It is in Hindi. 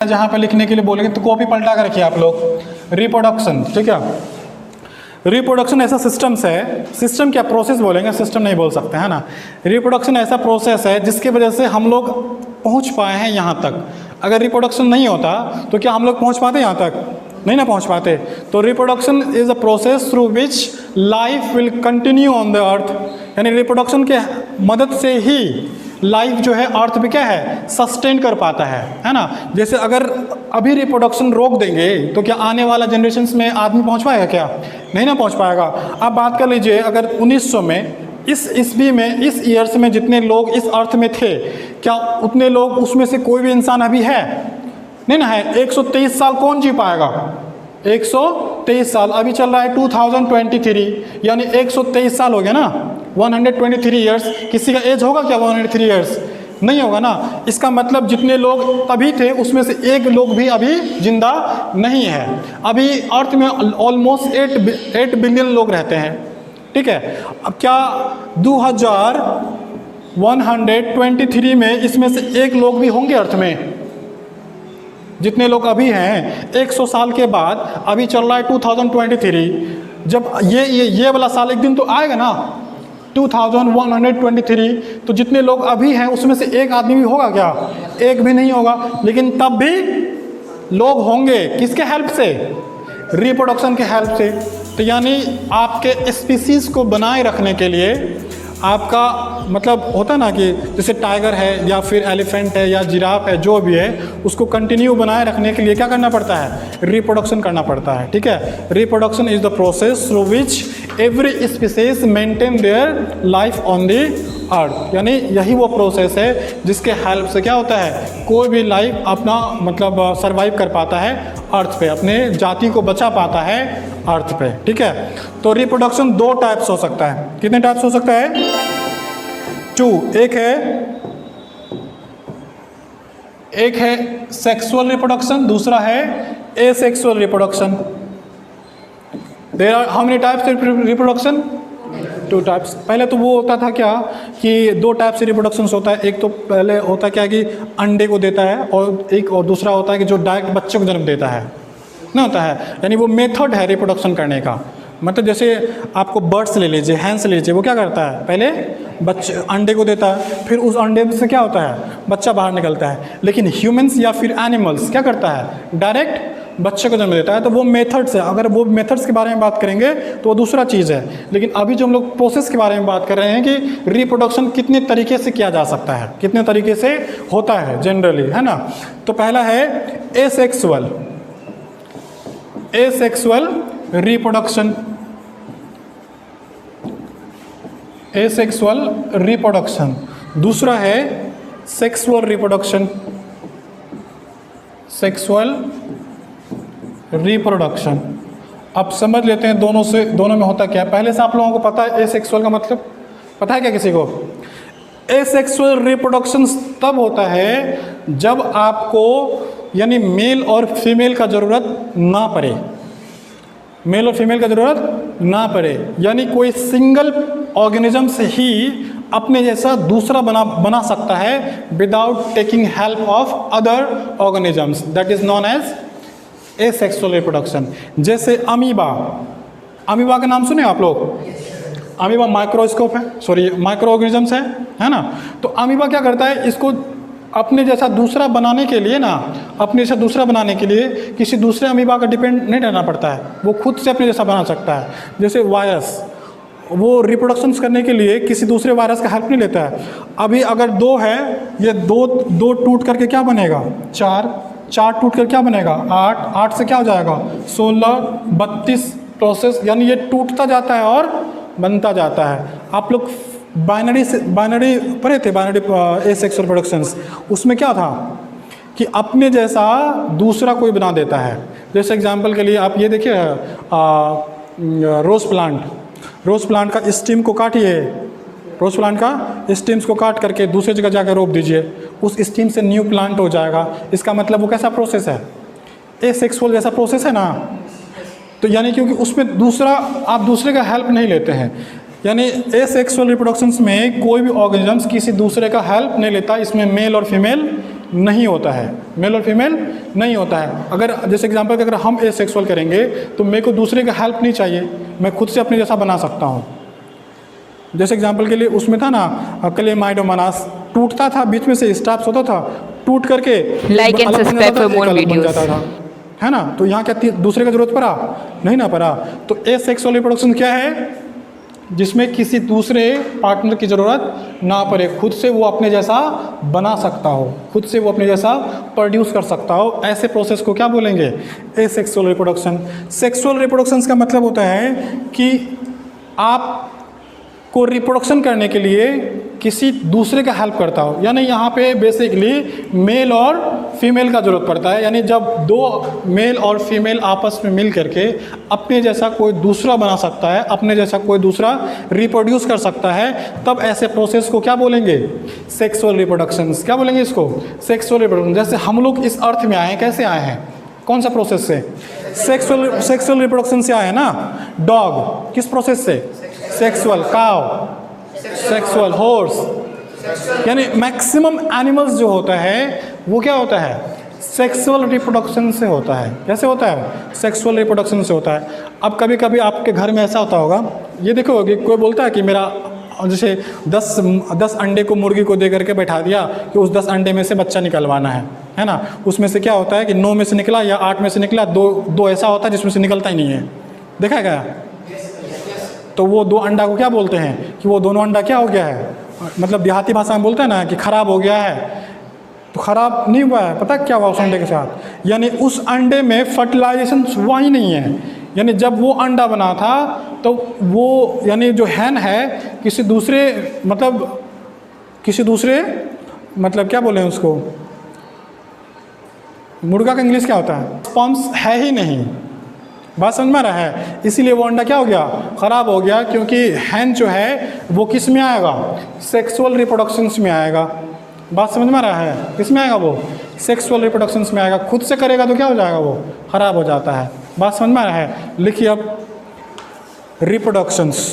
जहाँ पे लिखने के लिए बोलेंगे तो कॉपी पलटा कर रखिए आप लोग। रिप्रोडक्शन, ठीक है। रिप्रोडक्शन ऐसा सिस्टम्स है, सिस्टम क्या प्रोसेस बोलेंगे, सिस्टम नहीं बोल सकते, है ना। रिप्रोडक्शन ऐसा प्रोसेस है जिसकी वजह से हम लोग पहुंच पाए हैं यहाँ तक। अगर रिप्रोडक्शन नहीं होता तो क्या हम लोग पहुंच पाते यहाँ तक? नहीं ना पहुंच पाते। तो reproduction is a process through which life will continue on the earth, यानी रिप्रोडक्शन के मदद से ही लाइफ जो है अर्थ पे क्या है, सस्टेन कर पाता है ना। जैसे अगर अभी रिप्रोडक्शन रोक देंगे तो क्या आने वाला जनरेशन्स में आदमी पहुंच पाएगा? क्या नहीं ना पहुंच पाएगा। अब बात कर लीजिए, अगर 1900 में इस ईस्वी में, इस ईयर्स में जितने लोग इस अर्थ में थे, क्या उतने लोग उसमें से कोई भी इंसान अभी है? नहीं ना है। 123 साल कौन जी पाएगा? 123 साल। अभी चल रहा है 2023, यानी 123 साल हो गया ना, 123 ईयर्स। किसी का एज होगा क्या 103 ईयर्स? नहीं होगा ना। इसका मतलब जितने लोग तभी थे उसमें से एक लोग भी अभी जिंदा नहीं है। अभी अर्थ में ऑलमोस्ट 8 बिलियन लोग रहते हैं, ठीक है। अब क्या 2123 में इसमें से एक लोग भी होंगे अर्थ में? जितने लोग अभी हैं 100 साल के बाद, अभी चल रहा है 2023, जब ये वाला साल एक दिन तो आएगा ना 2123, तो जितने लोग अभी हैं उसमें से एक आदमी भी होगा क्या? एक भी नहीं होगा। लेकिन तब भी लोग होंगे, किसके हेल्प से? रिप्रोडक्शन के हेल्प से। तो यानी आपके स्पीसीज को बनाए रखने के लिए आपका मतलब होता ना कि जैसे टाइगर है या फिर एलिफेंट है या जिराफ है, जो भी है उसको कंटिन्यू बनाए रखने के लिए क्या करना पड़ता है? रिप्रोडक्शन करना पड़ता है, ठीक है। Reproduction is the process through which every species maintain their life on the earth, यानी यही वो प्रोसेस है जिसके हेल्प से क्या होता है, कोई भी लाइफ अपना मतलब सर्वाइव कर पाता है अर्थ पे, अपने जाति को बचा पाता है अर्थ पे, ठीक है। तो रिप्रोडक्शन 2 टाइप्स हो सकता है। कितने टाइप्स हो सकता है? 2। एक है सेक्सुअल रिप्रोडक्शन, दूसरा है asexual reproduction. There are how many types of reproduction? 2 types. पहले तो वो होता था क्या कि 2 टाइप से रिप्रोडक्शन होता है। एक तो पहले होता क्या कि अंडे को देता है, और दूसरा होता है कि जो डायरेक्ट बच्चे को जन्म देता है ना, होता है। यानी वो मेथड है रिप्रोडक्शन करने का। मतलब जैसे आपको बर्ड्स ले लीजिए, हैंस ले लीजिए, वो क्या करता है, पहले बच्चे अंडे को देता है, फिर उस अंडे से क्या होता है, बच्चा बाहर निकलता है। लेकिन ह्यूमंस या फिर एनिमल्स क्या करता है, डायरेक्ट बच्चे को जन्म देता है। तो वो मेथड्स है। अगर वो मेथड्स के बारे में बात करेंगे तो वो दूसरा चीज़ है। लेकिन अभी जो हम लोग प्रोसेस के बारे में बात कर रहे हैं कि रिप्रोडक्शन कितने तरीके से किया जा सकता है, कितने तरीके से होता है जनरली, है ना। तो पहला है एसेक्सुअल रिप्रोडक्शन। Asexual reproduction. दूसरा है सेक्सुअल रिप्रोडक्शन। Sexual reproduction. अब समझ लेते हैं दोनों में होता क्या है। पहले से आप लोगों को पता है एसेक्सुअल का मतलब पता है क्या किसी को? एसेक्सुअल रिप्रोडक्शन तब होता है जब आपको यानी मेल और फीमेल का ज़रूरत ना पड़े, मेल और फीमेल का ज़रूरत ना पड़े, यानी कोई सिंगल ऑर्गेनिज्म से ही अपने जैसा दूसरा बना सकता है without taking help of other organisms, that is known as asexual reproduction. जैसे अमीबा का नाम सुने आप लोग? अमीबा माइक्रोस्कोप है, सॉरी माइक्रो ऑर्गेनिजम्स है ना। तो अमीबा क्या करता है, इसको अपने जैसा दूसरा बनाने के लिए ना, अपने जैसा दूसरा बनाने के लिए किसी दूसरे अमीबा का डिपेंड नहीं रहना पड़ता है, वो खुद से अपने जैसा बना सकता है। जैसे वायरस, वो रिप्रोडक्शन करने के लिए किसी दूसरे वायरस का हेल्प नहीं लेता है। अभी अगर 2 है, ये दो टूट करके क्या बनेगा, 4 टूट कर क्या बनेगा, 8 से क्या हो जाएगा, 16, 32 प्रोसेस, यानी ये टूटता जाता है और बनता जाता है। आप लोग बाइनरी पढ़े थे, बाइनरी एसेक्सुअल रिप्रोडक्शंस। उसमें क्या था कि अपने जैसा दूसरा कोई बना देता है। जैसे एग्जांपल के लिए आप ये देखिए रोज़ प्लांट का स्टीम को काटिए, रोज़ प्लांट का स्टीम्स को काट करके दूसरी जगह जाकर रोप दीजिए, उस स्टीम से न्यू प्लांट हो जाएगा। इसका मतलब वो कैसा प्रोसेस है, एसेक्सुअल जैसा प्रोसेस है ना। तो यानी क्योंकि उसमें आप दूसरे का हेल्प नहीं लेते हैं, यानी एसेक्सुअल रिप्रोडक्शंस में कोई भी ऑर्गेनिजम्स किसी दूसरे का हेल्प नहीं लेता। इसमें मेल और फीमेल नहीं होता है, मेल और फीमेल नहीं होता है। अगर जैसे एग्जांपल कि अगर हम एसेक्सुअल करेंगे तो मेरे को दूसरे का हेल्प नहीं चाहिए, मैं खुद से अपने जैसा बना सकता हूँ। जैसे एग्जांपल के लिए उसमें था ना क्लेमाइडोमोनास, टूटता था, बीच में से स्टाप्स होता था, टूट करके like and subscribe for more videos, है ना। तो यहाँ क्या दूसरे का जरूरत पड़ा? नहीं ना पड़ा। तो एसेक्सुअल रिप्रोडक्शन क्या है? जिसमें किसी दूसरे पार्टनर की ज़रूरत ना पड़े, खुद से वो अपने जैसा बना सकता हो, खुद से वो अपने जैसा प्रोड्यूस कर सकता हो। ऐसे प्रोसेस को क्या बोलेंगे? Asexual reproduction. सेक्सुअल रिप्रोडक्शन का मतलब होता है कि आप को रिप्रोडक्शन करने के लिए किसी दूसरे का हेल्प करता हो, यानी यहाँ पे बेसिकली मेल और फीमेल का ज़रूरत पड़ता है। यानी जब दो मेल और फीमेल आपस में मिल करके अपने जैसा कोई दूसरा बना सकता है, अपने जैसा कोई दूसरा रिप्रोड्यूस कर सकता है, तब ऐसे प्रोसेस को क्या बोलेंगे? Sexual reproduction. क्या बोलेंगे इसको? Sexual reproduction. जैसे हम लोग इस अर्थ में आए हैं, कैसे आए हैं? कौन सा प्रोसेस से? सेक्सुअल रिप्रोडक्शन से आए हैं ना। डॉग किस प्रोसेस से? सेक्सुअल। काव सेक्सुअल। हॉर्स, यानी मैक्सिमम एनिमल्स जो होता है वो क्या होता है? सेक्सुअल रिप्रोडक्शन से होता है। कैसे होता है? सेक्सुअल रिप्रोडक्शन से होता है। अब कभी कभी आपके घर में ऐसा होता होगा, ये देखो कि कोई बोलता है कि मेरा जैसे 10 अंडे को मुर्गी को दे करके बैठा दिया कि उस 10 अंडे में से बच्चा निकलवाना है ना। उसमें से क्या होता है कि 9 में से निकला या 8 में से निकला, दो ऐसा होता है जिसमें से निकलता ही नहीं है। देखा है क्या? तो वो 2 अंडा को क्या बोलते हैं कि वो दोनों अंडा क्या हो गया है? मतलब देहाती भाषा में बोलते हैं ना कि खराब हो गया है। तो खराब नहीं हुआ है, पता क्या हुआ उस अंडे के साथ? यानी उस अंडे में फर्टिलाइजेशन हुआ ही नहीं है। यानी जब वो अंडा बना था तो वो यानी जो हैन है किसी दूसरे मतलब क्या बोले उसको, मुर्गा का इंग्लिश क्या होता है? स्पर्म्स है ही नहीं। बात समझ में रहा है? इसीलिए वो अंडा क्या हो गया? खराब हो गया, क्योंकि हैन जो है वो किस में आएगा? सेक्सुअल रिप्रोडक्शंस में आएगा। बात समझ में रहा है? किस में आएगा वो? सेक्सुअल रिप्रोडक्शंस में आएगा। खुद से करेगा तो क्या हो जाएगा? वो खराब हो जाता है। बात समझ में रहा है? लिखिए अब रिप्रोडक्शंस।